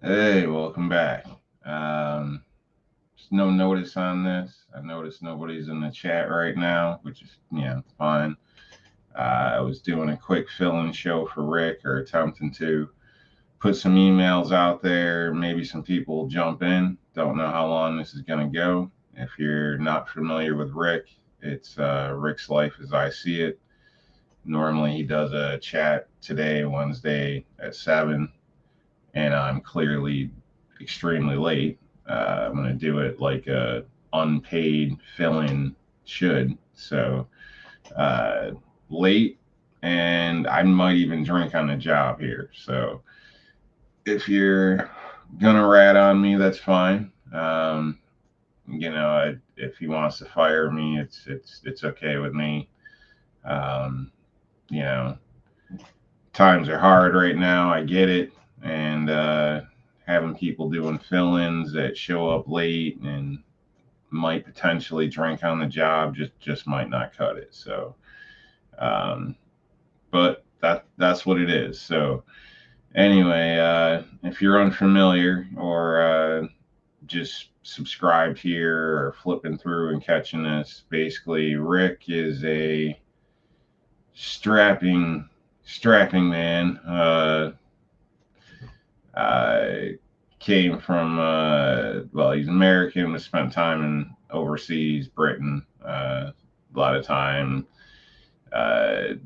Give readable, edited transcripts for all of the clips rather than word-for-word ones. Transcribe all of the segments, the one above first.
Hey, welcome back. Um, there's no notice on this. I noticed nobody's in the chat right now, which is fine. I was doing a quick fill-in show for Rick, or attempting to put some emails out there. Maybe some people will jump in. Don't know how long this is gonna go. If you're not familiar with Rick, it's Rick's Life as I See It. Normally, he does a chat today, Wednesday at 7, and I'm clearly extremely late. I'm going to do it like a unpaid fill-in should. So uh, late, and I might even drink on the job here. So if you're gonna rat on me, that's fine. If he wants to fire me, it's okay with me. Um, you know, Times are hard right now. I get it, and having people doing fill-ins that show up late and might potentially drink on the job just might not cut it. So, um, but that's what it is. So anyway, if you're unfamiliar or just subscribed here or flipping through and catching this, basically Rick is a strapping strapping man. I came from, well, he's American, but spent time in overseas, Britain, a lot of time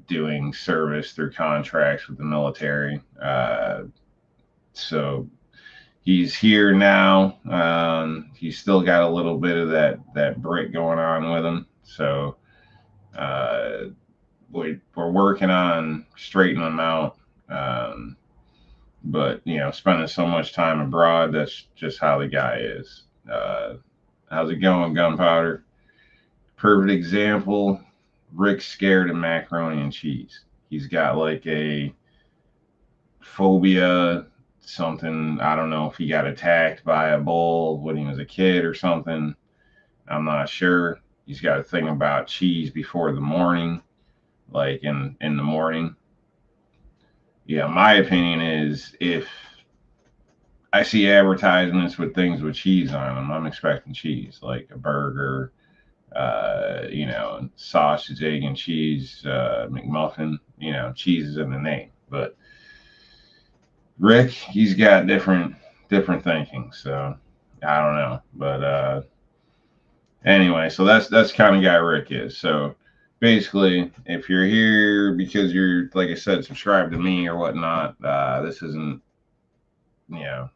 doing service through contracts with the military. So he's here now. He's still got a little bit of that Brit going on with him. So uh, we're working on straightening him out. Um, but spending so much time abroad, that's just how the guy is. How's it going, Gunpowder? Perfect example. Rick's scared of macaroni and cheese. He's got like a phobia, something. I don't know if he got attacked by a bull when he was a kid or something. I'm not sure. He's got a thing about cheese before the morning, like in the morning. Yeah, my opinion is if I see advertisements with things with cheese on them, I'm expecting cheese, like a burger, sausage, egg, and cheese McMuffin. Cheese is in the name. But Rick, he's got different thinking. So I don't know. But anyway, so that's the kind of guy Rick is. So basically, if you're here because you're, like I said, subscribed to me or whatnot, this isn't you know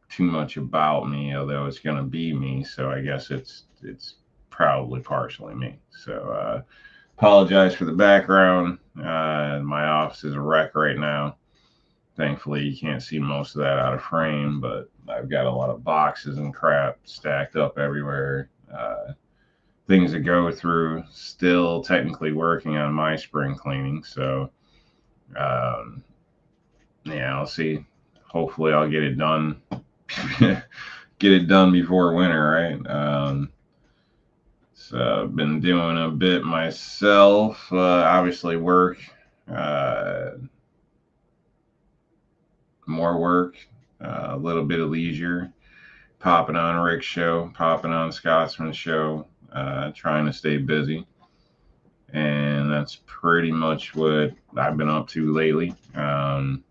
too much about me, although it's going to be me. So I guess it's probably partially me. So apologize for the background. My office is a wreck right now. Thankfully, you can't see most of that out of frame, but I've got a lot of boxes and crap stacked up everywhere. Things to go through. Still technically working on my spring cleaning, so um, yeah, I'll see. Hopefully, I'll get it done. Get it done before winter, right? So I've been doing a bit myself. Obviously, work, uh, more work, a little bit of leisure. Popping on Rick's show, popping on Scotsman's show, trying to stay busy, and that's pretty much what I've been up to lately. I'm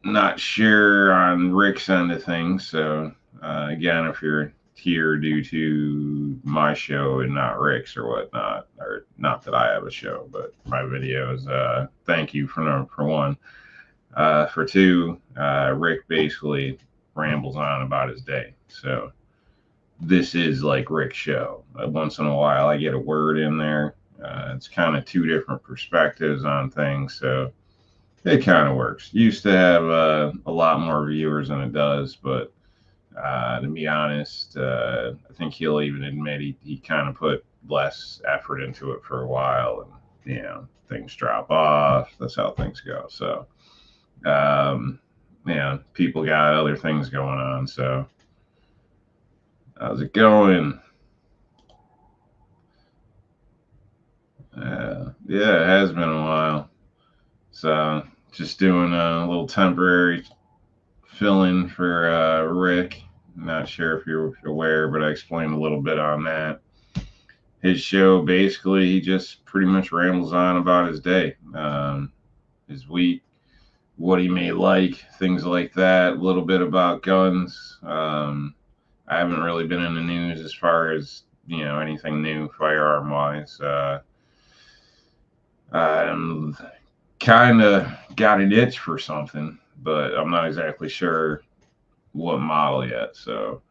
not sure on Rick's end of things. So again, if you're here due to my show and not Rick's or whatnot, or not that I have a show, but my videos, thank you for one. For two, Rick basically rambles on about his day. So this is like Rick's show. Once in a while, I get a word in there. It's kind of two different perspectives on things. So it kind of works. Used to have a lot more viewers than it does, but to be honest, I think he'll even admit he kind of put less effort into it for a while, and things drop off. That's how things go. So people got other things going on. So how's it going? Yeah, it has been a while. So just doing a little temporary fill in for Rick. Not sure if you're aware, but I explained a little bit on that. His show basically, he just pretty much rambles on about his day, his week, what he may like, things like that. A little bit about guns. I haven't really been in the news as far as anything new firearm wise. I'm kind of got an itch for something, but I'm not exactly sure what model yet. So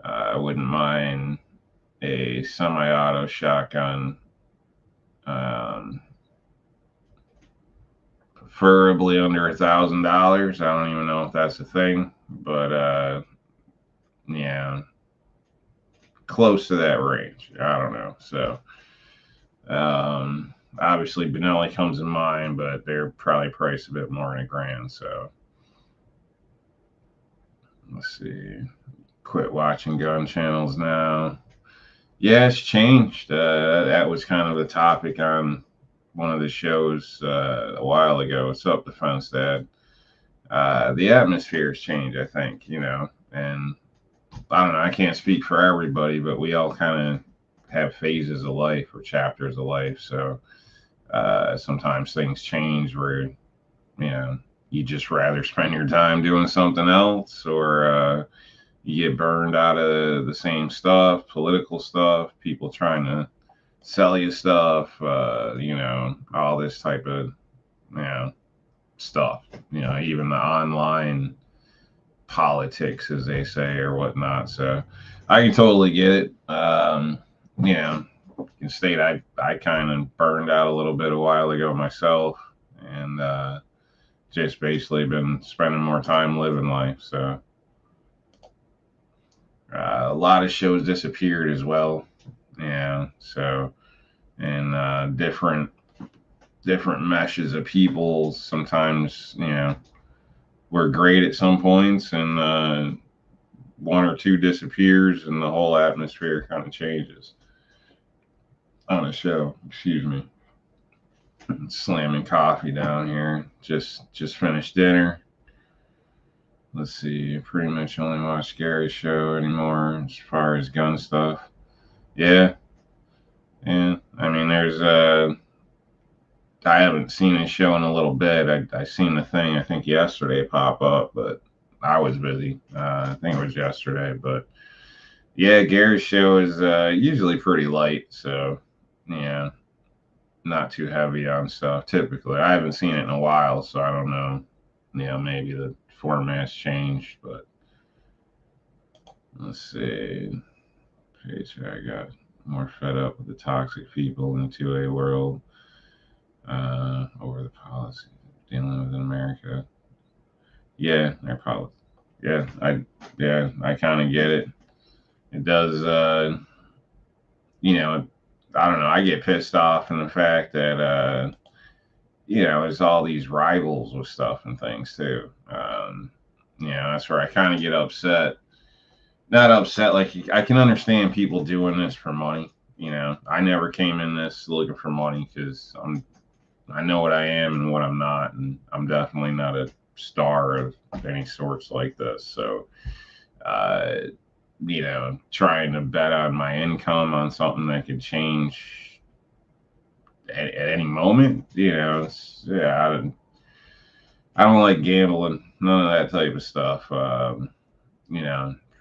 I wouldn't mind a semi-auto shotgun, um, preferably under $1,000. I don't even know if that's a thing, but yeah, close to that range. I don't know. So obviously Benelli comes in mind, but they're probably priced a bit more than $1,000. So let's see. Quit watching gun channels now. Yeah, it's changed. That was kind of the topic on one of the shows a while ago. What's up, Defense Dad? The atmosphere has changed, I think, and I don't know. I can't speak for everybody, but we all kind of have phases of life or chapters of life. So sometimes things change where, you just rather spend your time doing something else, or you get burned out of the same stuff, political stuff, people trying to sell you stuff, all this type of, stuff, even the online politics, as they say, or whatnot. So I can totally get it. In state, I kind of burned out a little bit a while ago myself, and just basically been spending more time living life. So a lot of shows disappeared as well. Yeah. So and different meshes of people. Sometimes we're great at some points, and one or two disappears, and the whole atmosphere kind of changes on a show. Excuse me. Slamming coffee down here. Just finished dinner. Let's see. Pretty much only watch Gary's show anymore as far as gun stuff. Yeah. Yeah. I mean, I haven't seen his show in a little bit. I seen the thing, I think, yesterday pop up, but I was busy. I think it was yesterday. But yeah, Gary's show is usually pretty light. So, yeah, not too heavy on stuff typically. I haven't seen it in a while, so I don't know. Maybe the format's changed, but let's see. Page I got more fed up with the toxic people in the 2A world over the policy dealing with in America. Yeah, they're probably. I kind of get it. It does. I don't know. I get pissed off in the fact that there's all these rivals with stuff and things too. That's where I kind of get upset. Not upset, like I can understand people doing this for money. I never came in this looking for money because I know what I am and what I'm not, and I'm definitely not a star of any sorts like this. So, trying to bet on my income on something that could change at any moment, I don't like gambling, none of that type of stuff.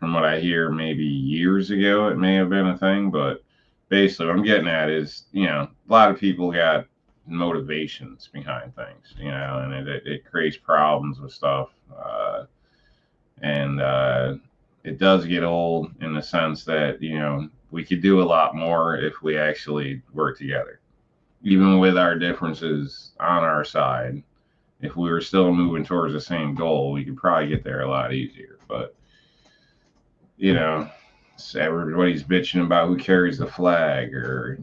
From what I hear, maybe years ago it may have been a thing, but basically what I'm getting at is, a lot of people got motivations behind things, and it creates problems with stuff. And it does get old in the sense that, we could do a lot more if we actually work together, even with our differences on our side. If we were still moving towards the same goal, we could probably get there a lot easier. But everybody's bitching about who carries the flag, or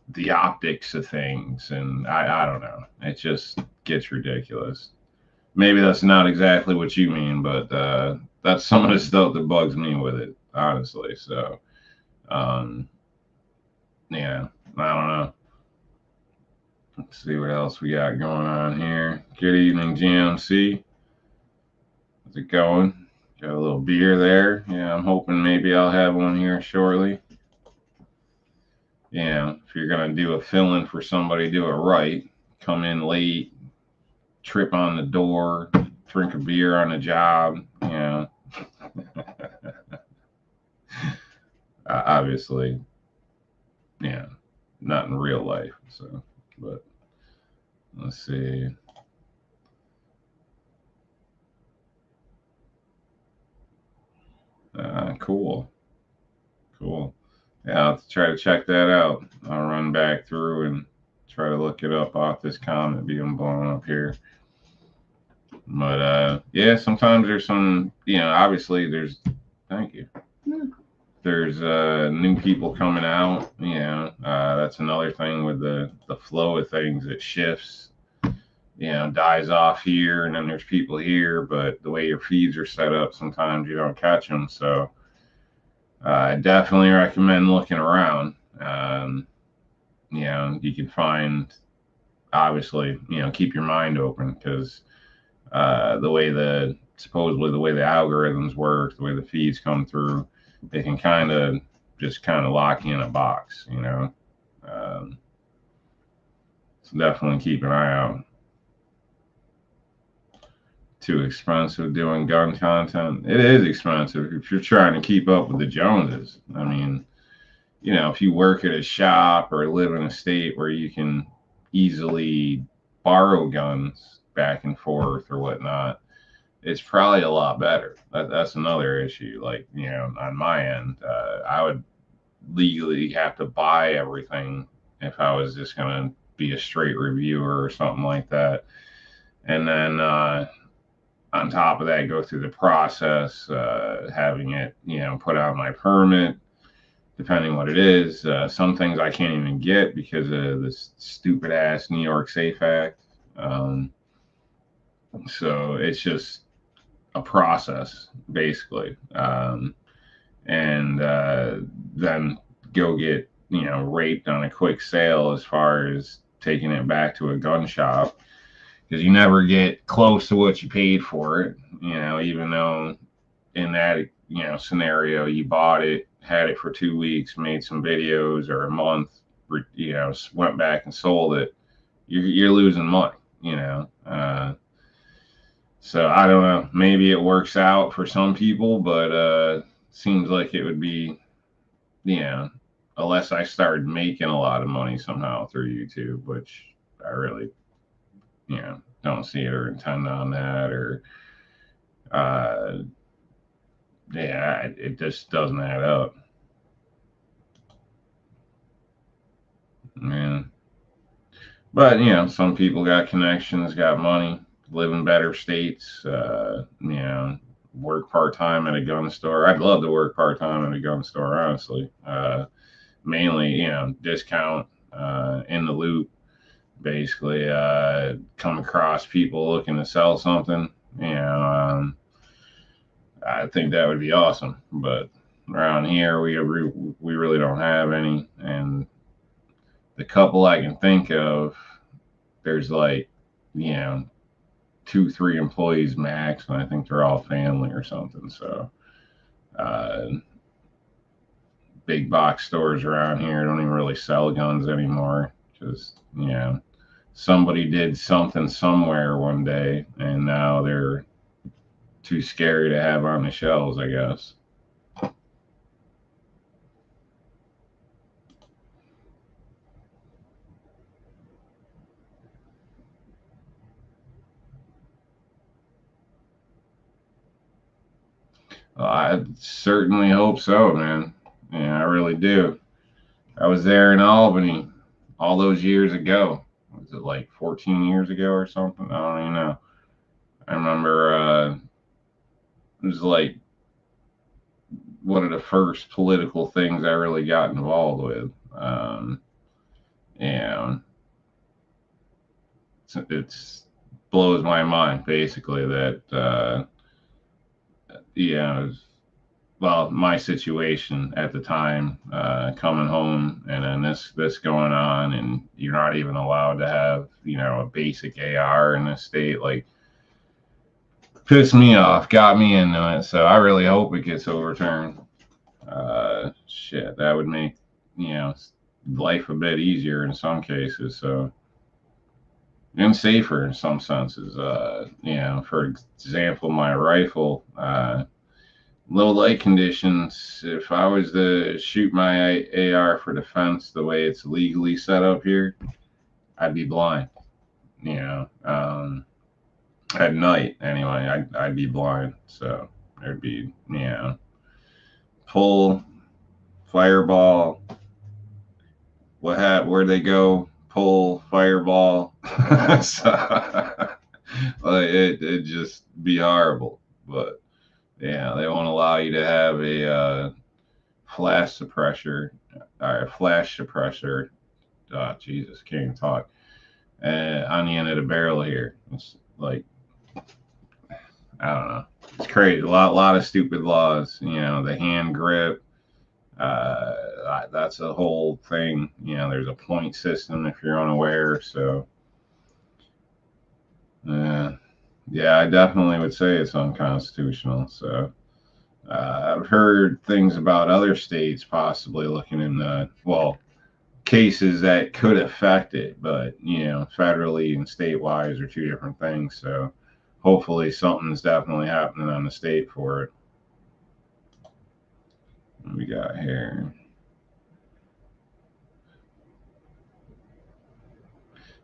the optics of things, and I don't know. It just gets ridiculous. Maybe that's not exactly what you mean, but that's some of the stuff that bugs me with it, honestly. So, I don't know. Let's see what else we got going on here. Good evening, GMC. How's it going? Got a little beer there. Yeah, I'm hoping maybe I'll have one here shortly. Yeah, if you're gonna do a fill-in for somebody, do it right. Come in late, trip on the door, drink a beer on the job. You know, obviously, yeah, not in real life. So, but let's see. Cool, cool. Yeah, I'll try to check that out. I'll run back through and try to look it up off this comment being blown up here. But yeah, sometimes there's some, obviously there's, thank you. There's new people coming out. That's another thing with the flow of things. It shifts, dies off here, and then there's people here. But the way your feeds are set up, sometimes you don't catch them. So I definitely recommend looking around. You can find, obviously, keep your mind open because supposedly the way the algorithms work, the way the feeds come through, they can kind of lock you in a box, So definitely keep an eye out. Too expensive doing gun content. It is expensive if you're trying to keep up with the Joneses. I mean, if you work at a shop or live in a state where you can easily borrow guns back and forth or whatnot, it's probably a lot better. That's another issue. Like, on my end, I would legally have to buy everything if I was just going to be a straight reviewer or something like that. And then on top of that, go through the process, having it, put out my permit, depending what it is. Some things I can't even get because of this stupid ass New York Safe Act. So it's just a process, basically. And then go get, raped on a quick sale as far as taking it back to a gun shop because you never get close to what you paid for it, even though in that, scenario, you bought it, had it for 2 weeks, made some videos or a month, went back and sold it, you're losing money, So I don't know. Maybe it works out for some people, but seems like it would be, unless I started making a lot of money somehow through YouTube, which I really, don't see it or intend on that, or it just doesn't add up. Yeah. But some people got connections, got money, live in better states. Work part time at a gun store. I'd love to work part time at a gun store, honestly. Mainly, discount in the loop. Basically, come across people looking to sell something. I think that would be awesome. But around here, we really don't have any, and the couple I can think of, there's like, 2-3 employees max, and I think they're all family or something. So, big box stores around here don't even really sell guns anymore. Just, somebody did something somewhere one day, and now they're too scary to have on the shelves, I guess. Well, I certainly hope so, man. Yeah, I really do. I was there in Albany all those years ago. Was it like 14 years ago or something? I don't even know. I remember it was like one of the first political things I really got involved with. And it's blows my mind basically that yeah, well, my situation at the time, coming home and then this going on, and you're not even allowed to have, a basic AR in this state, like, pissed me off, got me into it. So I really hope it gets overturned. Shit, that would make, you know life a bit easier in some cases. So, and safer in some senses. For example, my rifle, low light conditions, if I was to shoot my AR for defense the way it's legally set up here, I'd be blind. You know, at night anyway, I'd be blind. So there'd be, pull, fireball, where'd they go? Pull, fireball. So, like, it'd just be horrible. But yeah, they won't allow you to have a flash suppressor or flash suppressor. Oh, Jesus, can't even talk. On the end of the barrel here. It's like, I don't know. It's crazy. A lot of stupid laws. The hand grip. That's a whole thing. There's a point system if you're unaware. So, yeah, I definitely would say it's unconstitutional. So, I've heard things about other states possibly looking into, well, cases that could affect it, but federally and statewide are two different things. So hopefully something's definitely happening on the state for it. What we got here?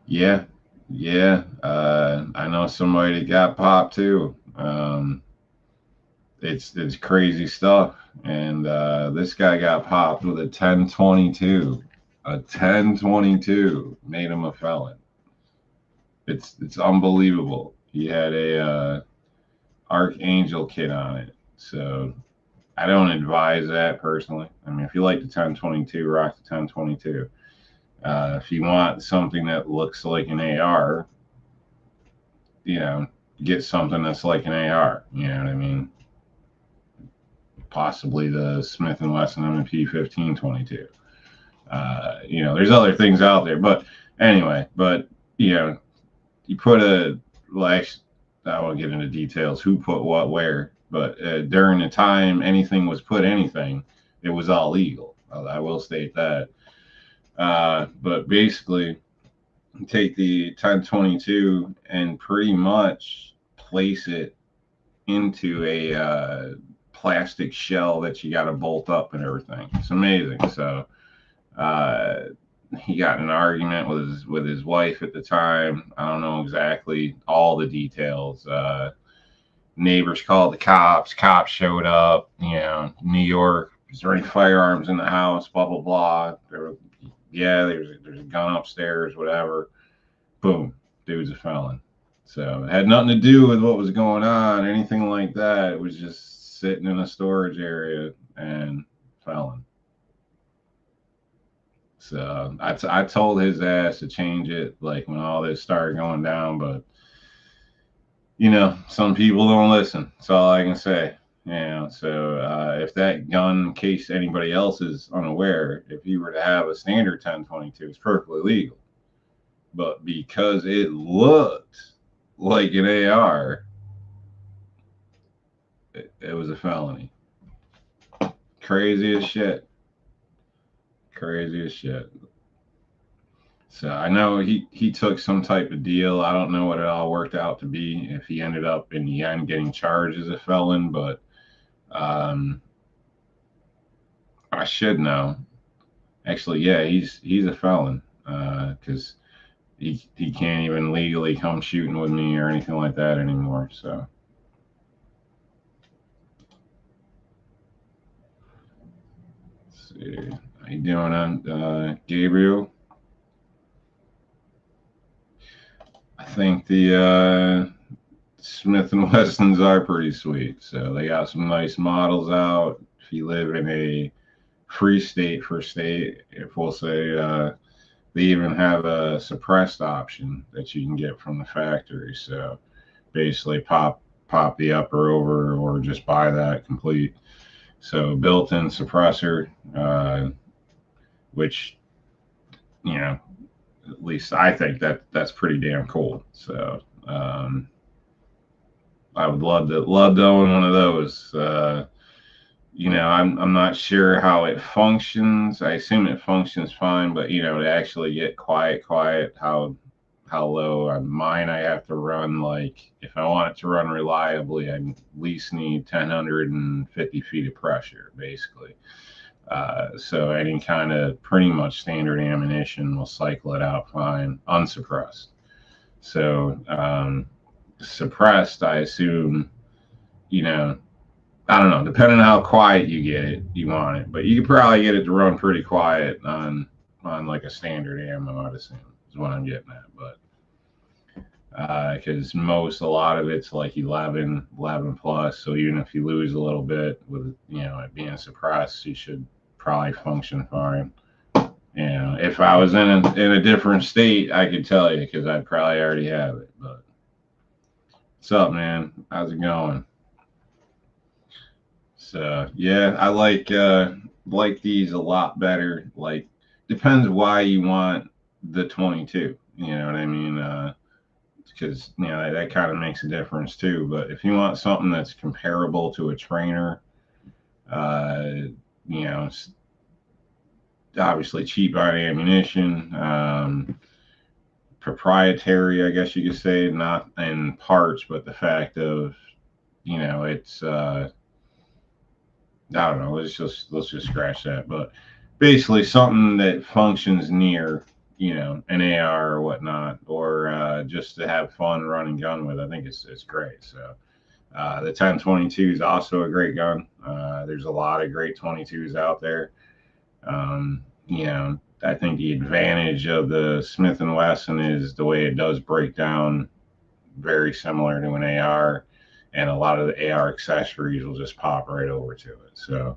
Yeah, yeah. I know somebody that got popped too. It's crazy stuff, and this guy got popped with a 1022. A 1022 made him a felon. It's unbelievable. He had a Archangel kit on it. So I don't advise that personally. I mean, if you like the 1022, rock the 1022. If you want something that looks like an AR, you know, get something that's like an AR. You know what I mean? Possibly the Smith and Wesson M&P 1522. There's other things out there, but anyway, you put a, like, I won't get into details who put what where, but during the time anything was put anything, it was all legal. I will state that. But basically, take the 1022 and pretty much place it into a plastic shell that you got to bolt up and everything. It's amazing. So he got in an argument with his wife at the time. I don't know exactly all the details. Neighbors called the cops. Cops showed up. New York. Is there any firearms in the house? Blah blah blah. There's a gun upstairs. Whatever. Boom. Dude's a felon. So it had nothing to do with what was going on, anything like that. It was just sitting in a storage area and felon. So I told his ass to change it, like, when all this started going down, but some people don't listen. That's all I can say. So if that gun, in case anybody else is unaware, if you were to have a standard 1022, it's perfectly legal. But because it looked like an AR, it was a felony. Crazy as shit. Crazy as shit. So I know he took some type of deal. I don't know what it all worked out to be, if he ended up in the end getting charged as a felon, but I should know. Actually, yeah, he's a felon, because he can't even legally come shooting with me or anything like that anymore. So. Let's see. How you doing, on Gabriel? I think the Smith and Wessons are pretty sweet. So they got some nice models out. If you live in a free state for state, if we'll say, they even have a suppressed option that you can get from the factory. So basically, pop the upper over, or just buy that complete. So built-in suppressor, which, you know, at least I think that's pretty damn cool. So I would love to own one of those. I'm not sure how it functions. I assume it functions fine, but to actually get quiet, how low on mine I have to run. Like if I want it to run reliably, I at least need 1050 feet of pressure, basically. So any kind of pretty much standard ammunition will cycle it out fine, unsuppressed. So suppressed, I assume, you know, I don't know, depending on how quiet you get it, you want it, but you could probably get it to run pretty quiet on like a standard ammo, I'd assume, is what I'm getting at. But because a lot of it's like 11 plus, so even if you lose a little bit with it being suppressed, you should probably function fine. If I was in a different state, I could tell you because I'd probably already have it. But what's up, man? How's it going? So yeah, I like these a lot better. Like depends why you want the 22. You know what I mean? Because that kind of makes a difference too. But if you want something that's comparable to a trainer, uh, it's obviously cheap on ammunition, proprietary, I guess you could say, not in parts, but the fact of, it's I don't know. Let's just scratch that. But basically, something that functions near, an AR or whatnot, or just to have fun running gun with. I think it's great. So the 1022 is also a great gun. There's a lot of great 22s out there. I think the advantage of the Smith and Wesson is the way it does break down, very similar to an AR, and a lot of the AR accessories will just pop right over to it. So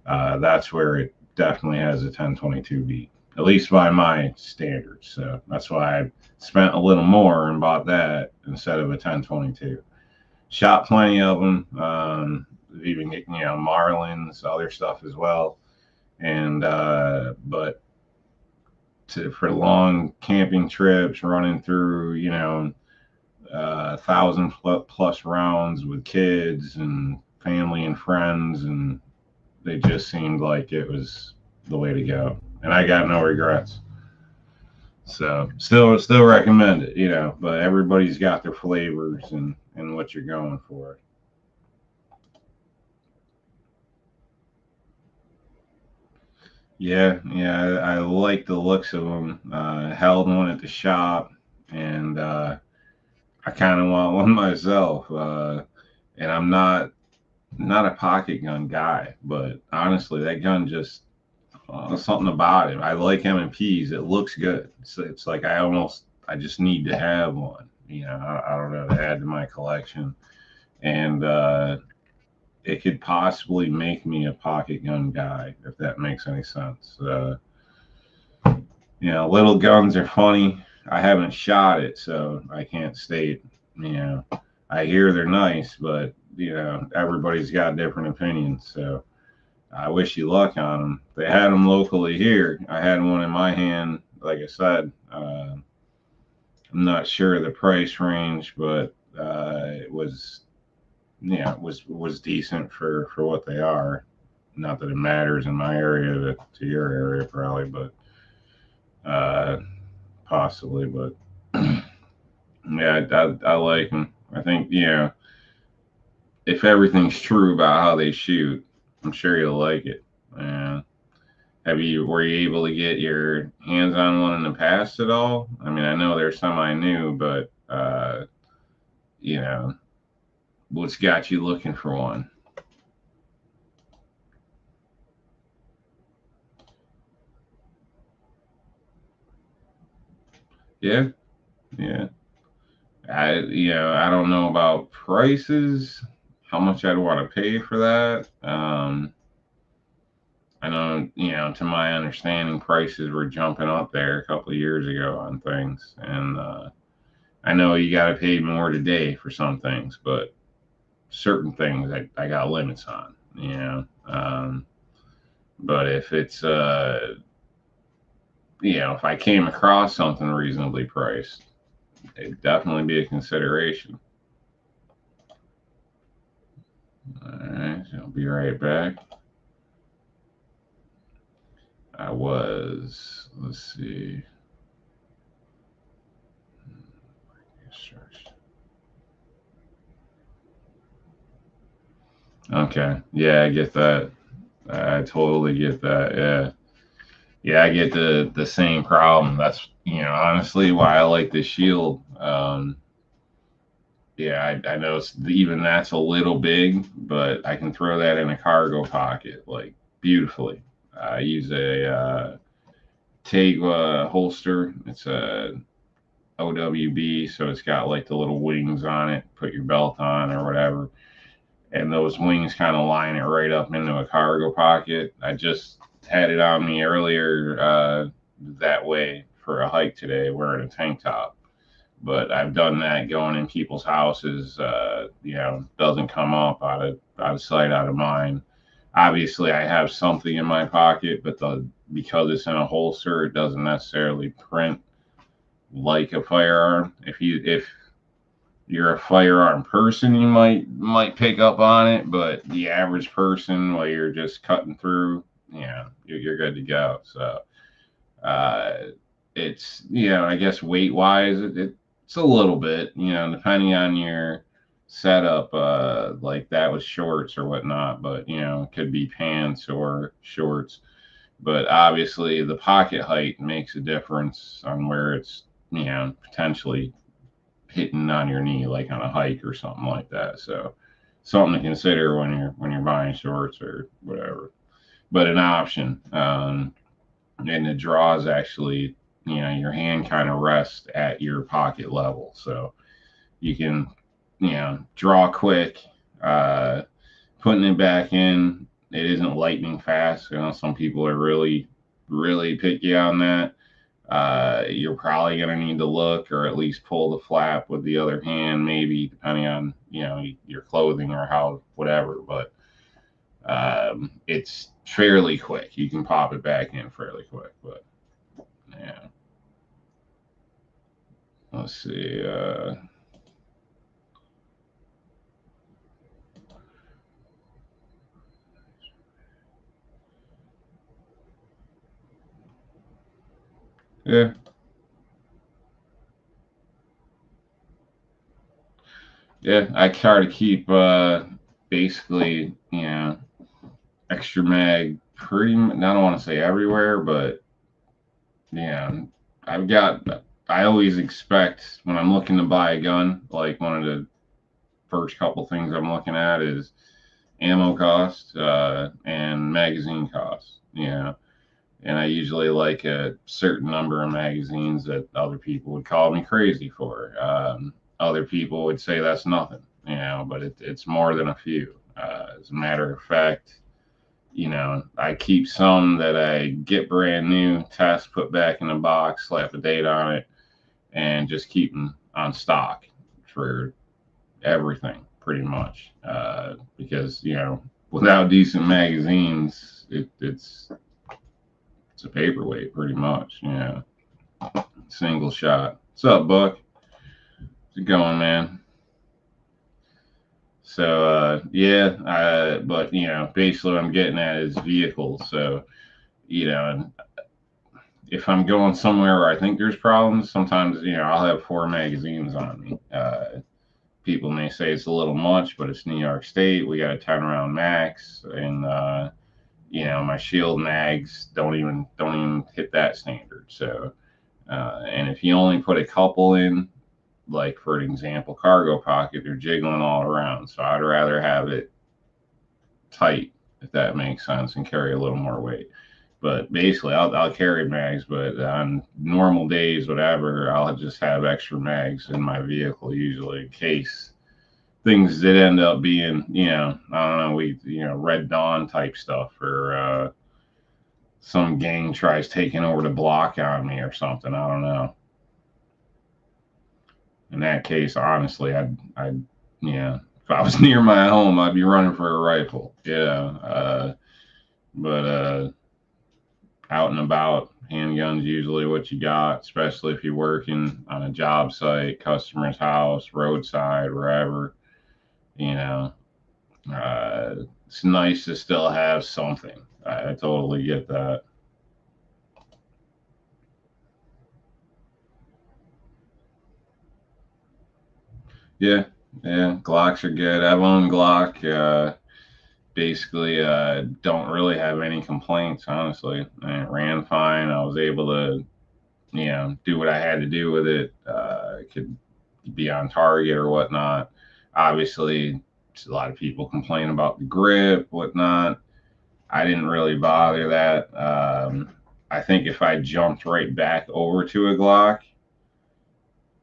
that's where it definitely has a 1022 beat, at least by my standards. So that's why I spent a little more and bought that instead of a 1022. Shot plenty of them, even Marlins, other stuff as well. And but for long camping trips, running through 1,000 plus rounds with kids and family and friends, and they just seemed like it was the way to go, and I got no regrets. So still recommend it, but everybody's got their flavors and what you're going for. Yeah, I like the looks of them. Held one at the shop, and I kind of want one myself. And I'm not a pocket gun guy, but honestly, that gun just something about it. I like M&Ps. It looks good. It's like I just need to have one. I don't know, to add to my collection, and it could possibly make me a pocket gun guy if that makes any sense. Little guns are funny. I haven't shot it, so I can't state. I hear they're nice, but everybody's got different opinions. So I wish you luck on them. They had them locally here. I had one in my hand. Like I said, I'm not sure of the price range, but it was, it was decent for what they are. Not that it matters in my area to your area probably, but uh, possibly. But yeah, I like them. I think if everything's true about how they shoot, I'm sure you'll like it. And were you able to get your hands on one in the past at all? I mean, I know there's some I knew, but you know, what's got you looking for one? Yeah, yeah. I don't know about prices, how much I'd want to pay for that. I know, to my understanding, prices were jumping up there a couple of years ago on things, and I know you got to pay more today for some things, but certain things I got limits on. you know. But if it's if I came across something reasonably priced, it'd definitely be a consideration. All right, so I'll be right back. Let's see. Okay, yeah, I get that. I totally get that. Yeah. Yeah, I get the same problem. That's honestly why I like the Shield. Yeah, I know even that's a little big, but I can throw that in a cargo pocket like beautifully. I use a Tegua holster. It's a OWB, so it's got like the little wings on it. Put your belt on or whatever, and those wings kind of line it right up into a cargo pocket. I just had it on me earlier that way for a hike today, wearing a tank top. But I've done that going in people's houses. Doesn't come up out of sight, out of mind. Obviously, I have something in my pocket, but because it's in a holster, it doesn't necessarily print like a firearm. If you're a firearm person, you might pick up on it, but the average person, while you're just cutting through, you're good to go. So uh, it's I guess weight wise, it's a little bit, depending on your setup, like that with shorts or whatnot, but it could be pants or shorts. But obviously, the pocket height makes a difference on where it's potentially hitting on your knee, like on a hike or something like that. So something to consider when you're buying shorts or whatever. But an option, and the draws actually, your hand kind of rests at your pocket level, so you can draw quick. Uh, Putting it back in, it isn't lightning fast. Some people are really picky on that. You're probably going to need to look or at least pull the flap with the other hand, maybe depending on your clothing or how whatever. But it's fairly quick. You can pop it back in fairly quick. But yeah, let's see. Yeah, yeah. I try to keep basically extra mag pretty. I don't want to say everywhere, but yeah, I've got. I always expect when I'm looking to buy a gun, like one of the first couple things I'm looking at is ammo cost and magazine cost. And I usually like a certain number of magazines that other people would call me crazy for. Other people would say that's nothing, but it's more than a few. As a matter of fact, I keep some that I get brand new, test, put back in a box, slap a date on it, and just keep them on stock for everything pretty much. Because, without decent magazines, it's a paperweight pretty much. Single shot. What's up, Buck? How's it going, man? So yeah, but basically what I'm getting at is vehicles. So and if I'm going somewhere where I think there's problems, sometimes I'll have 4 magazines on me. People may say it's a little much, but it's New York State. We got a 10 round max, and my shield mags don't even hit that standard. So and if you only put a couple in, like for an example, cargo pocket, they're jiggling all around. So I'd rather have it tight, if that makes sense, and carry a little more weight. But basically, I'll carry mags, but on normal days, whatever, I'll just have extra mags in my vehicle usually in case things did end up being, I don't know, Red Dawn type stuff, or some gang tries taking over the block on me or something. I don't know. In that case, honestly, I'd yeah, if I was near my home, I'd be running for a rifle. Yeah. But out and about, handguns usually what you got, especially if you're working on a job site, customer's house, roadside, wherever. You know, it's nice to still have something. I totally get that. Yeah, yeah, Glocks are good. I've owned Glock. Basically, don't really have any complaints, honestly. And it ran fine. I was able to, do what I had to do with it. I could be on target or whatnot. Obviously, a lot of people complain about the grip, whatnot. I didn't really bother that. I think if I jumped right back over to a Glock,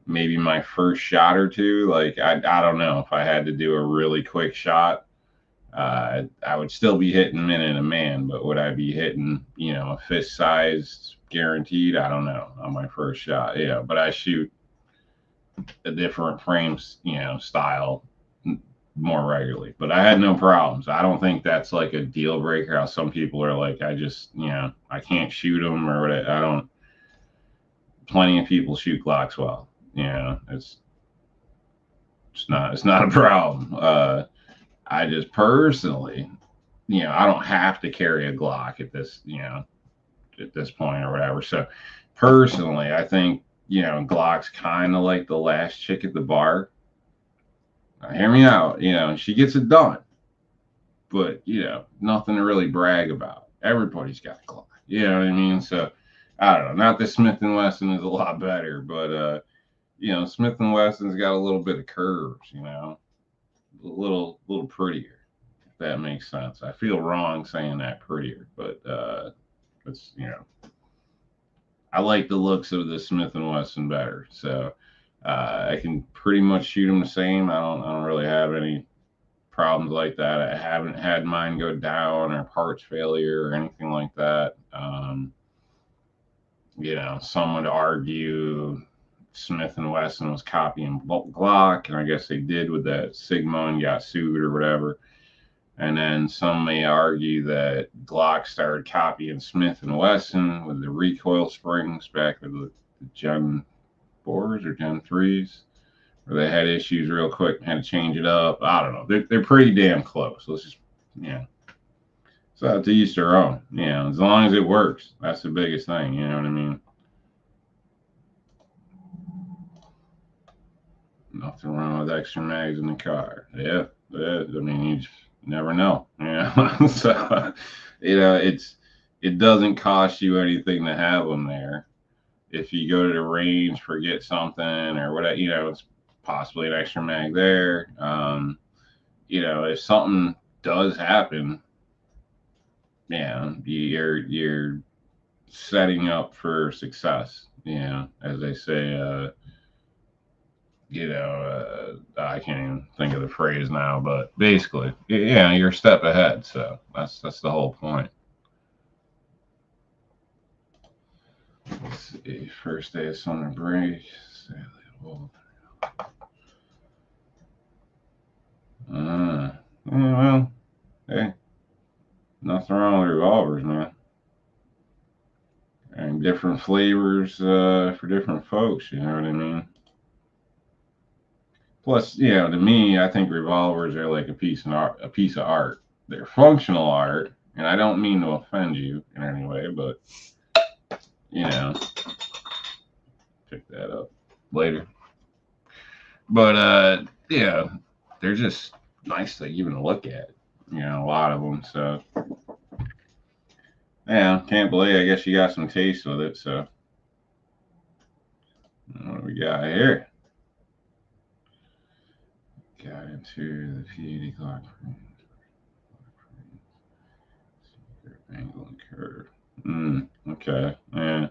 maybe my first shot or two, like I don't know if I had to do a really quick shot, I would still be hitting minute a man, but would I be hitting, a fist size guaranteed? I don't know on my first shot. Yeah, but I shoot a different frames, style more regularly. But I had no problems. I don't think that's like a deal breaker. How some people are like, I just, I can't shoot them or whatever. I don't. Plenty of people shoot Glocks well. It's not a problem. I just personally, I don't have to carry a Glock at this point or whatever. So personally, I think, Glock's kind of like the last chick at the bar. Now, hear me out. She gets it done, but, nothing to really brag about. Everybody's got a Glock. You know what I mean? So I don't know. Not that Smith and Wesson is a lot better, but Smith and Wesson's got a little bit of curves. A little prettier. If that makes sense. I feel wrong saying that prettier, but it's I like the looks of the Smith and Wesson better. So I can pretty much shoot them the same. I don't really have any problems like that. I haven't had mine go down or parts failure or anything like that. Some would argue Smith and Wesson was copying Glock, and I guess they did with that Sigma and got sued or whatever. And then some may argue that Glock started copying Smith and Wesson with the recoil springs back with the Gen 4s or Gen 3s, where they had issues real quick and had to change it up. I don't know. They're pretty damn close. Let's just, so to each their own. As long as it works, that's the biggest thing. You know what I mean? Nothing wrong with extra mags in the car. Yeah. I mean, you just never know. So, it doesn't cost you anything to have them there. If you go to the range, forget something or whatever, it's possibly an extra mag there. If something does happen, you're setting up for success. As they say, I can't even think of the phrase now, but basically, you're a step ahead. So that's the whole point. Let's see, first day of summer break. Well, hey, nothing wrong with revolvers, man. And different flavors for different folks. You know what I mean? Plus, to me, I think revolvers are like a piece of art. A piece of art. They're functional art, and I don't mean to offend you in any way, but pick that up later. But they're just nice to even look at. A lot of them. So can't believe. I guess you got some taste with it. So what do we got here? Got into the P80 clock. Angle and curve. Okay. Yeah.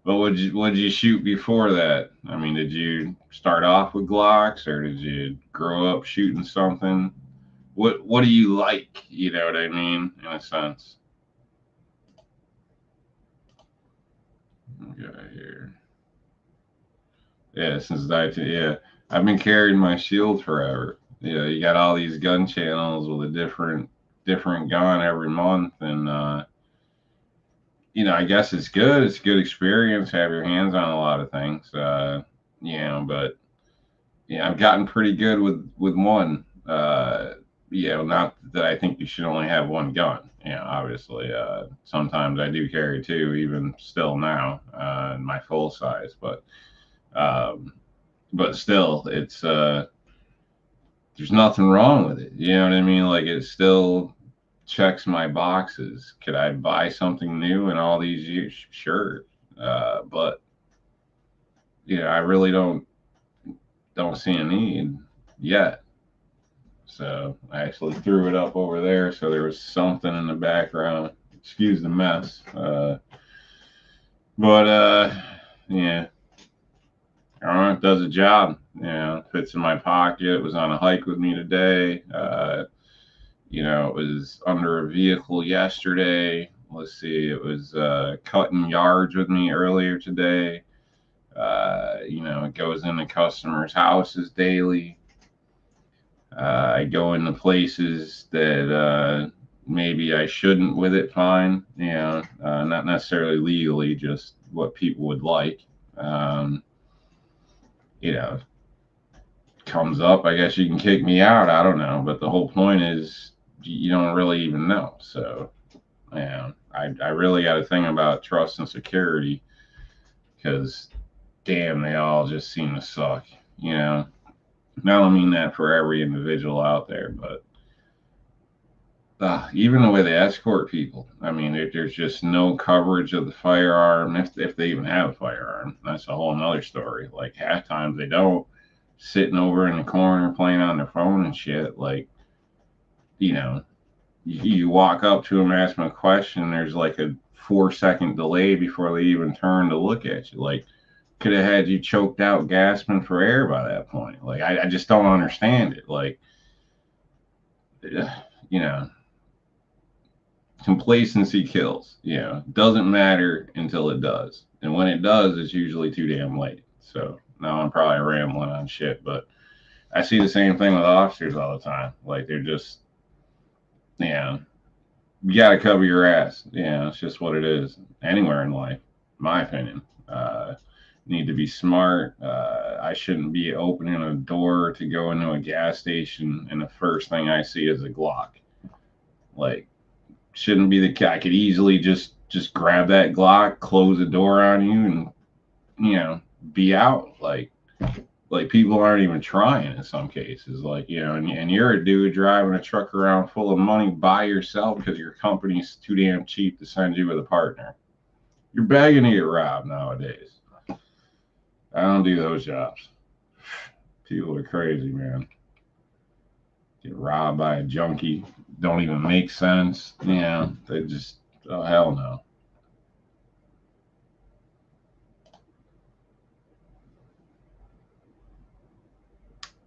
But would you shoot before that? I mean, did you start off with Glocks or did you grow up shooting something? What do you like? You know what I mean, in a sense. Okay, here. Yeah, since 19. Yeah, I've been carrying my shield forever. You got all these gun channels with a different gun every month, and I guess it's good. It's a good experience. Have your hands on a lot of things. But I've gotten pretty good with one. Not that I think you should only have one gun. Obviously, sometimes I do carry two, even still now, in my full size. Um, but still, it's there's nothing wrong with it. You know what I mean? Like it still checks my boxes. Could I buy something new in all these years? Sure, but I really don't see a need yet. So I actually threw it up over there. So there was something in the background. Excuse the mess. But yeah, I don't know. It does a job. Fits in my pocket. It was on a hike with me today. It was under a vehicle yesterday. Let's see. It was cutting yards with me earlier today. It goes into customers' houses daily. I go into places that maybe I shouldn't with it, fine. Not necessarily legally, just what people would like. Um, you know, Comes up, I guess you can kick me out. I don't know. But the whole point is you don't really even know. So, I really got a thing about trust and security because, damn, they all just seem to suck. You know, I don't mean that for every individual out there, but even the way they escort people. I mean, there's just no coverage of the firearm if they even have a firearm. That's a whole nother story. Like half times they don't, sitting over in the corner playing on their phone and shit. Like, you know, you walk up to them, ask them a question, there's like a 4 second delay before they even turn to look at you. Like, could have had you choked out gasping for air by that point. Like, I just don't understand it. Like, you know, complacency kills. Doesn't matter until it does. And when it does, it's usually too damn late. So now I'm probably rambling on shit, but I see the same thing with officers all the time. Like they're just, yeah, you got to cover your ass. It's just what it is. Anywhere in life, my opinion. Need to be smart. I shouldn't be opening a door to go into a gas station, and the first thing I see is a Glock. Like, shouldn't be the case. I could easily just grab that Glock, close the door on you, and be out. Like people aren't even trying in some cases. Like and you're a dude driving a truck around full of money by yourself because your company's too damn cheap to send you with a partner. You're begging to get robbed nowadays. I don't do those jobs. People are crazy, man. Get robbed by a junkie. Don't even make sense. They just, oh, hell no.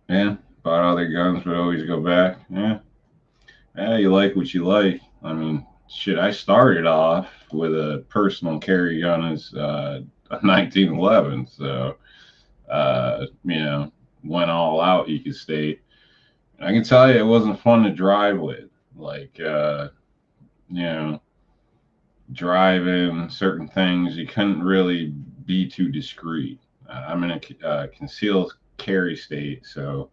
Yeah, bought other guns, but always go back. Yeah, you like what you like. I mean, shit, I started off with a personal carry gun as a 1911, so went all out, you could state. I can tell you, it wasn't fun to drive with. Like, you know, driving certain things, you couldn't really be too discreet. I'm in a concealed carry state, so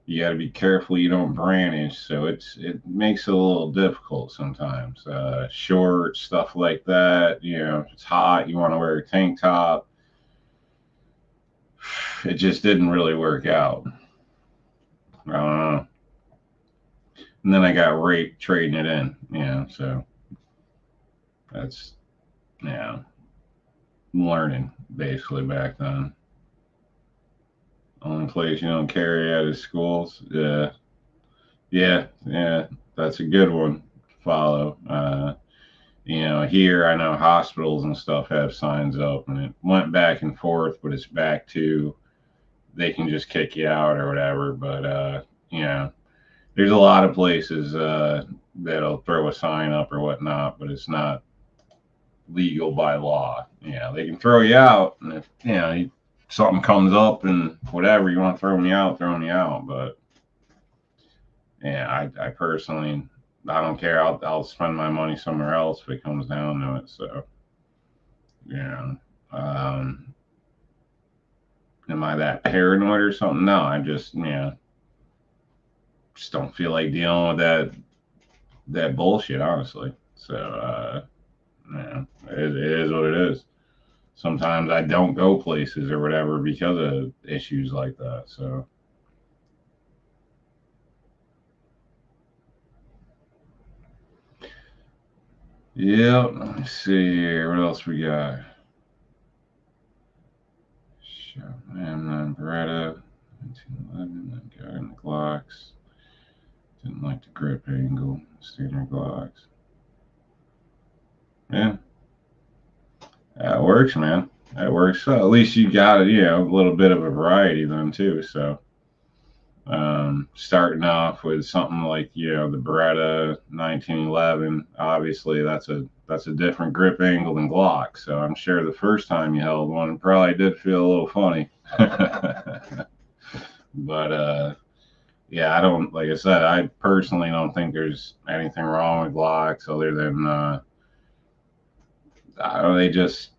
you got to be careful you don't brandish. So it makes it a little difficult sometimes. Shorts, stuff like that. If it's hot, you want to wear a tank top. It just didn't really work out. I don't know. And then I got raped trading it in. So that's learning basically back then. Only place you don't carry out is schools. Yeah. That's a good one. Follow. Here I know hospitals and stuff have signs up, and it went back and forth, but it's back to they can just kick you out or whatever. But there's a lot of places that'll throw a sign up or whatnot, but it's not legal by law. They can throw you out, and if something comes up and whatever you want to throw me out, but yeah, I personally, I don't care. I'll spend my money somewhere else if it comes down to it. So, yeah. Um, am I that paranoid or something? No, I just, just don't feel like dealing with that bullshit, honestly. So, it is what it is. Sometimes I don't go places or whatever because of issues like that. So, yeah. Let me see here. What else we got? Man, Beretta, 1911, guy in the Glocks. Didn't like the grip angle. Standard Glocks. Yeah, that works, man. That works. So at least you got a little bit of a variety then too. So starting off with something like the Beretta 1911, obviously that's a different grip angle than Glock. So I'm sure the first time you held one, it probably did feel a little funny. But yeah, I don't like I said, I personally don't think there's anything wrong with Glocks other than I don't know, they just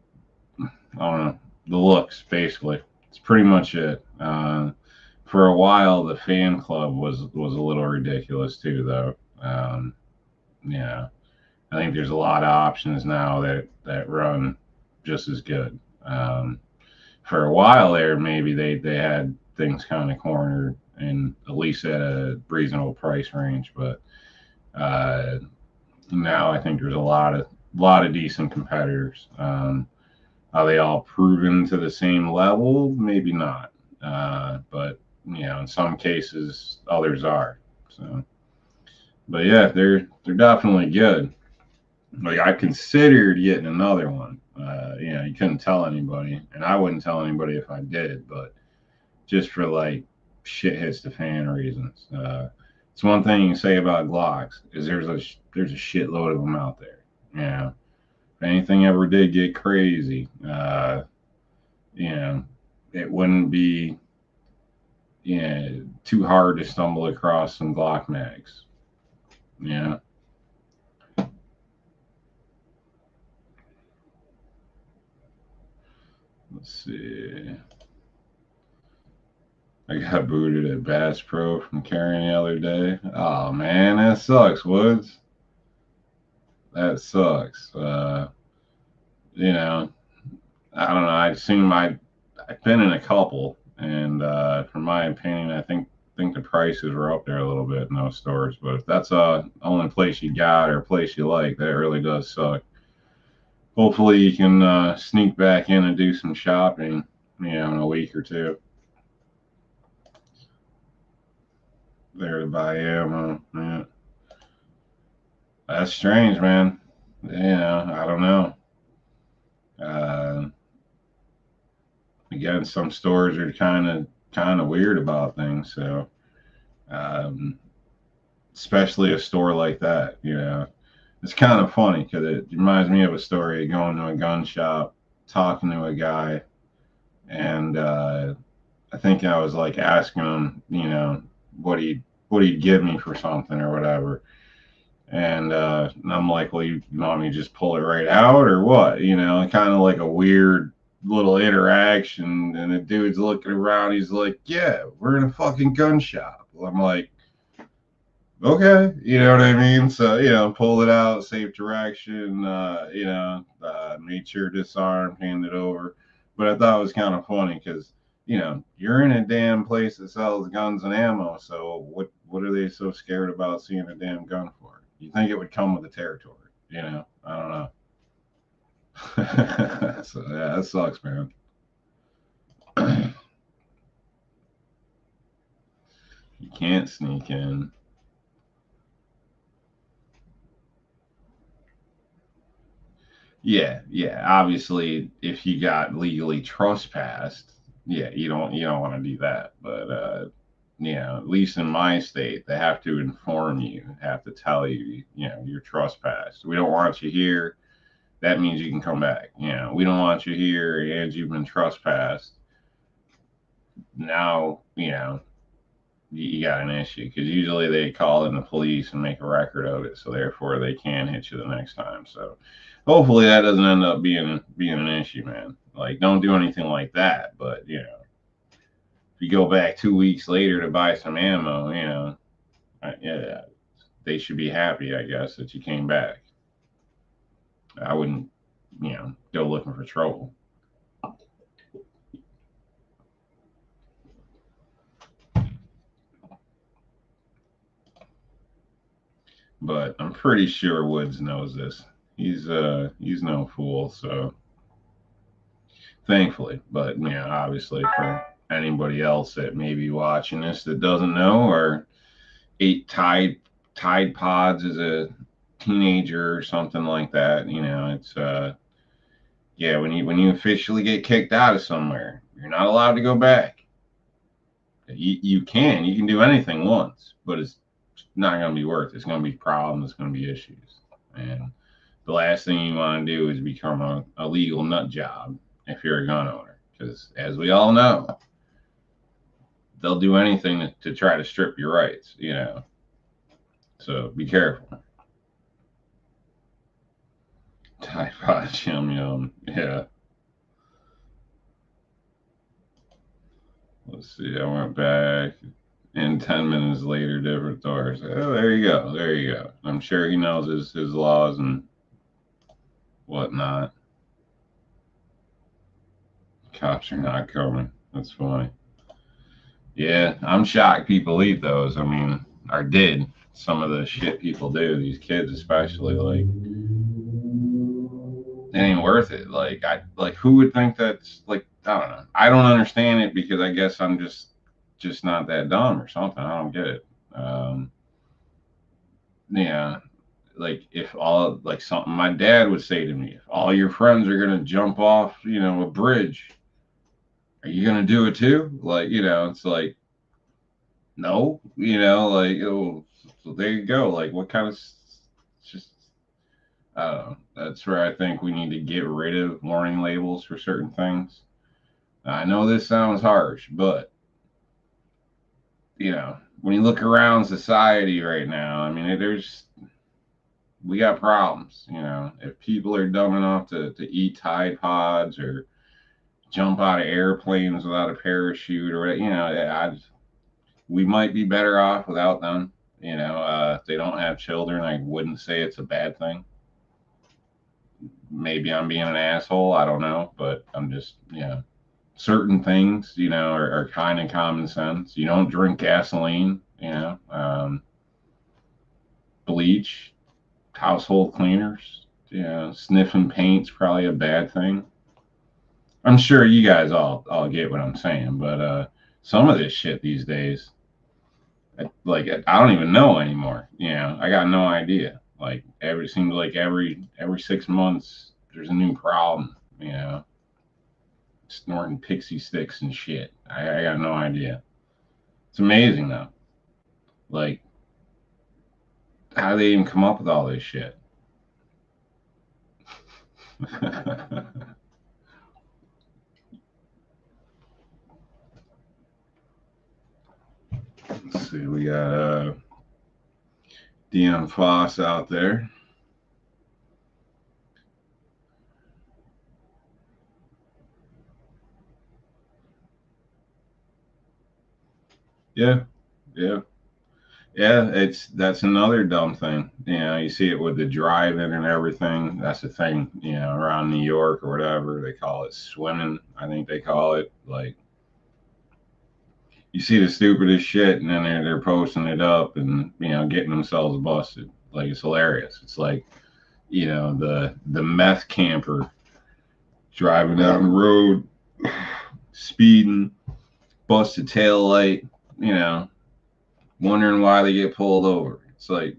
I don't know the looks basically. It's pretty much it. For a while, the fan club was a little ridiculous too, though. Yeah, I think there's a lot of options now that run just as good. For a while there, maybe they had things kind of cornered and at least at a reasonable price range, but uh, now I think there's a lot of decent competitors. Are they all proven to the same level? Maybe not. But in some cases, others are. So, but yeah, they're definitely good. Like I considered getting another one. You couldn't tell anybody, and I wouldn't tell anybody if I did. But just for like shit hits the fan reasons. It's one thing you can say about Glocks is there's a shitload of them out there. Yeah. If anything ever did get crazy, you know, it wouldn't be too hard to stumble across some Glock mags. Yeah. Let's see. I got booted at Bass Pro from carrying the other day. Oh man, that sucks, Woods. That sucks. You know, I don't know. I assume I've been in a couple, and from my opinion, I think the prices were up there a little bit in those stores. But if that's only place you got or place you like, that really does suck. Hopefully, you can sneak back in and do some shopping, in a week or two. There to buy ammo. Yeah. That's strange, man. I don't know. Uh, Again, some stores are kind of weird about things. So, um, especially a store like that, it's kind of funny because it reminds me of a story of going to a gun shop, talking to a guy, and I think I was like asking him, what he what he'd give me for something or whatever. And I'm like, well, you want me to just pull it right out or what? Kind of like a weird little interaction. And the dude's looking around. He's like, yeah, we're in a fucking gun shop. Well, I'm like, okay, you know what I mean? So, pulled it out, safe direction, made sure disarmed, handed over. But I thought it was kind of funny because, you're in a damn place that sells guns and ammo. So what are they so scared about seeing a damn gun for? You think it would come with the territory, I don't know. So yeah, that sucks, man. You can't sneak in. Yeah, yeah. Obviously, if you got legally trespassed, yeah, you don't want to do that. But at least in my state, they have to inform you, have to tell you, you're trespassed. We don't want you here. That means you can come back. We don't want you here, and you've been trespassed. Now, you got an issue, because usually they call in the police and make a record of it, so therefore they can hit you the next time. So hopefully that doesn't end up being an issue, man. Like, don't do anything like that. But if you go back 2 weeks later to buy some ammo, yeah, they should be happy, I guess, that you came back. I wouldn't, go looking for trouble. But I'm pretty sure Woods knows this. He's no fool, so thankfully. But obviously for anybody else that may be watching this that doesn't know, or ate Tide Pods as a teenager or something like that, it's yeah, when you officially get kicked out of somewhere, you're not allowed to go back. You can do anything once, but it's not going to be worth it. It's going to be problems. It's going to be issues. And the last thing you want to do is become a legal nut job if you're a gun owner, because as we all know, they'll do anything to try to strip your rights, So be careful. Tide Pods, yum yum. Yeah. Let's see. I went back, and 10 minutes later, different doors. Oh, there you go. There you go. I'm sure he knows his laws and whatnot. Cops are not coming. That's funny. Yeah, I'm shocked people eat those. I mean, or did. Some of the shit people do, these kids especially, like, it ain't worth it. Like, who would think that's, like, I don't know. I don't understand it, because I guess I'm just not that dumb or something. I don't get it. Yeah, like, if all, like, something my dad would say to me, if all your friends are gonna jump off, a bridge, are you gonna do it too? Like, it's like, no, like, oh, so there you go. Like, what kind of, just, I don't know. That's where I think we need to get rid of warning labels for certain things. I know this sounds harsh, but when you look around society right now, I mean, we got problems. If people are dumb enough to eat Tide Pods or jump out of airplanes without a parachute, or we might be better off without them. If they don't have children, I wouldn't say it's a bad thing. Maybe I'm being an asshole. I don't know, but I'm just, certain things, are kind of common sense. You don't drink gasoline, bleach, household cleaners, sniffing paint's probably a bad thing. I'm sure you guys all get what I'm saying, but some of this shit these days, like, I don't even know anymore. I got no idea. Like, seems like every 6 months there's a new problem. Snorting pixie sticks and shit. I got no idea. It's amazing though. Like, how do they even come up with all this shit? Let's see, we got Deanna Foss out there. Yeah, yeah, that's another dumb thing. You see it with the driving and everything. That's the thing. Around New York or whatever, they call it swimming. I think they call it, like, you see the stupidest shit, and then they're posting it up and getting themselves busted. Like, it's hilarious. It's like, the meth camper driving down the road, speeding, busted tail light, wondering why they get pulled over. It's like,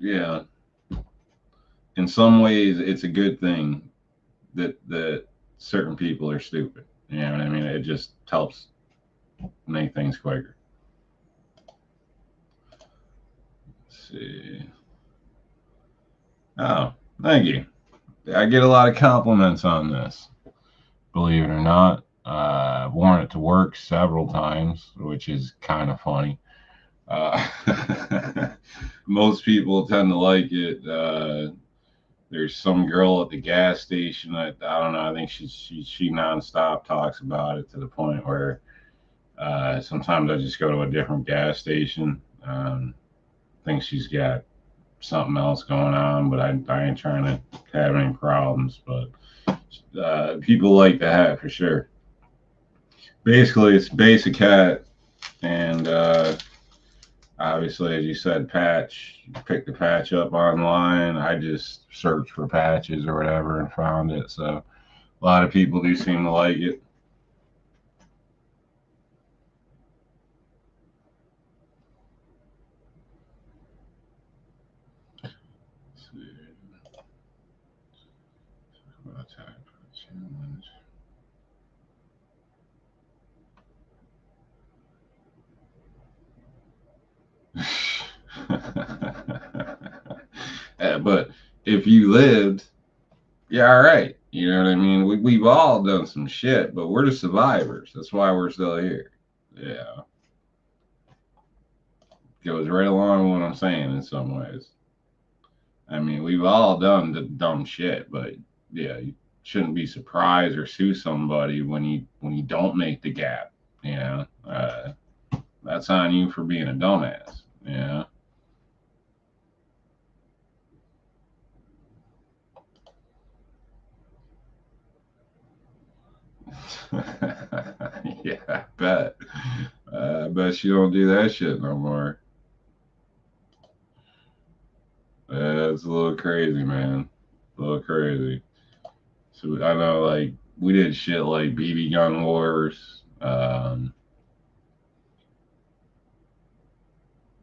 in some ways it's a good thing that certain people are stupid. You know what I mean? It just helps make things quicker. Let's see. Oh, thank you. I get a lot of compliments on this, believe it or not. I've worn it to work several times, which is kind of funny. Most people tend to like it. There's some girl at the gas station. I don't know. I think she nonstop talks about it to the point where sometimes I just go to a different gas station. Think she's got something else going on, but I ain't trying to have any problems. But people like the hat for sure. Basically, it's basic hat, and obviously, as you said, patch. You pick the patch up online. I just searched for patches or whatever and found it. So a lot of people do seem to like it. Let's see. What type of challenge? But if you lived, yeah, all right. You know what I mean? We've all done some shit, but we're the survivors. That's why we're still here. Yeah. Goes right along with what I'm saying in some ways. I mean, we've all done the dumb shit, but yeah, you shouldn't be surprised or sue somebody when you don't make the gap. You know, that's on you for being a dumbass. Yeah. Yeah, I bet. I bet you don't do that shit no more. It's a little crazy, man. A little crazy. So I know, like, we did shit like BB gun wars.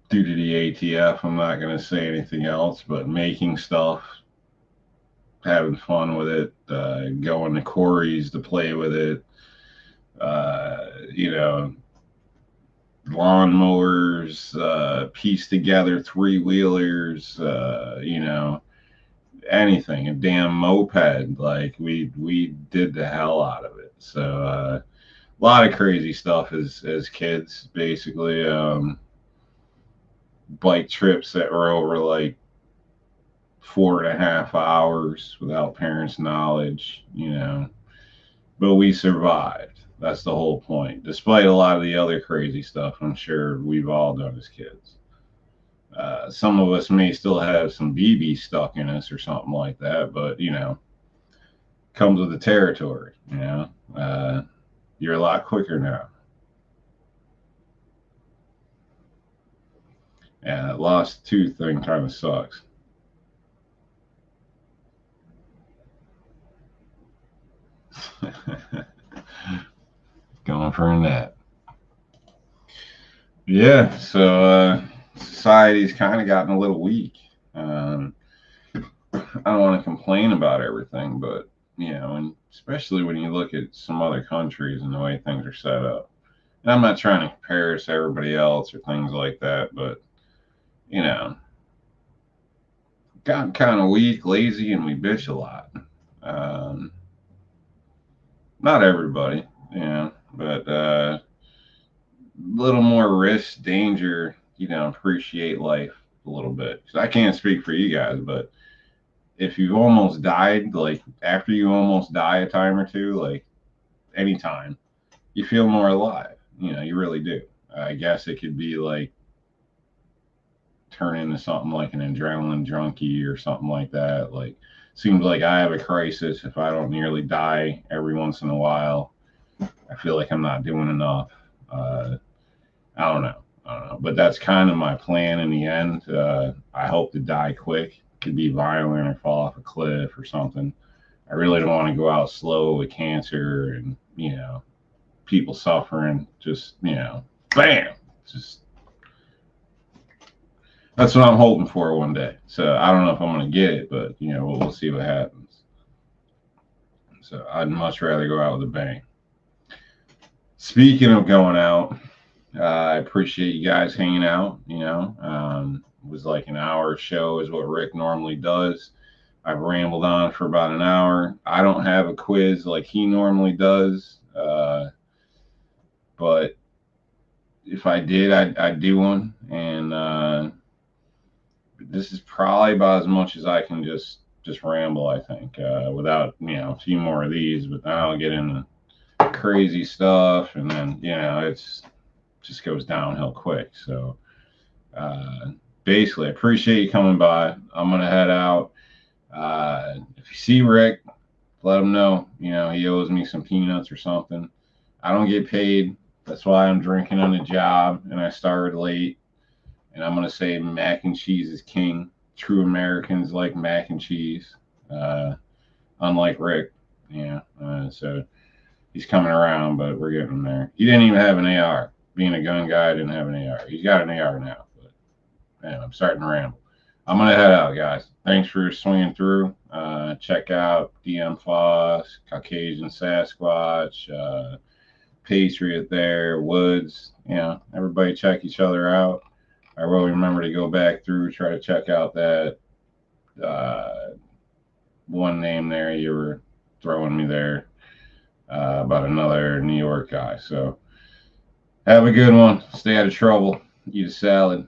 Due to the ATF, I'm not gonna say anything else, but making stuff, having fun with it, going to quarries to play with it. You know, lawnmowers, piece together three wheelers. You know, anything, a damn moped. Like we did the hell out of it. So a lot of crazy stuff as kids, basically. Bike trips that were over like 4.5 hours without parents' knowledge, you know. But we survived. That's the whole point. Despite a lot of the other crazy stuff, I'm sure we've all done as kids. Some of us may still have some BB stuck in us or something like that, but you know, comes with the territory. You know, you're a lot quicker now. And that lost tooth thing kind of sucks. Going for a nap. Yeah, so society's kind of gotten a little weak. Um, I don't want to complain about everything, but you know, and especially when you look at some other countries and the way things are set up. And I'm not trying to compare us to everybody else or things like that, but you know, gotten kind of weak, lazy, and we bitch a lot. Um, Not everybody, you know, but a little more risk, danger, you know, appreciate life a little bit. 'Cause I can't speak for you guys, but if you've almost died, like after you almost die a time or two, like anytime, you feel more alive. You know, you really do. I guess it could be like turn into something like an adrenaline junkie or something like that. Like, seems like I have a crisis if I don't nearly die every once in a while. I feel like I'm not doing enough. Uh, I don't know. I don't know. But that's kind of my plan in the end. I hope to die quick. Could be violent or fall off a cliff or something. I really don't want to go out slow with cancer and, you know, people suffering. Just, you know, bam. Just that's what I'm hoping for one day. So I don't know if I'm going to get it, but, you know, we'll see what happens. So I'd much rather go out with a bang. Speaking of going out, I appreciate you guys hanging out. You know, it was like an hour show is what Rick normally does. I've rambled on for about an hour. I don't have a quiz like he normally does, but if I did, I'd do one. And this is probably about as much as I can just ramble, I think, without, a few more of these. But then I'll get into crazy stuff, and then, it's just goes downhill quick. So uh, basically, I appreciate you coming by. I'm gonna head out. If you see Rick, let him know. He owes me some peanuts or something. I don't get paid. That's why I'm drinking on the job, and I started late. And I'm gonna say mac and cheese is king. True Americans like mac and cheese, uh, unlike Rick. So he's coming around, but we're getting there. He didn't even have an AR. Being a gun guy, didn't have an AR. He's got an AR now. But man, I'm starting to ramble. I'm gonna head out, guys. Thanks for swinging through. Check out DM Foss, Caucasian Sasquatch, Patriot there, Woods. Everybody check each other out. I will remember to go back through, try to check out that one name there you were throwing me there about another New York guy. So have a good one. Stay out of trouble. Eat a salad.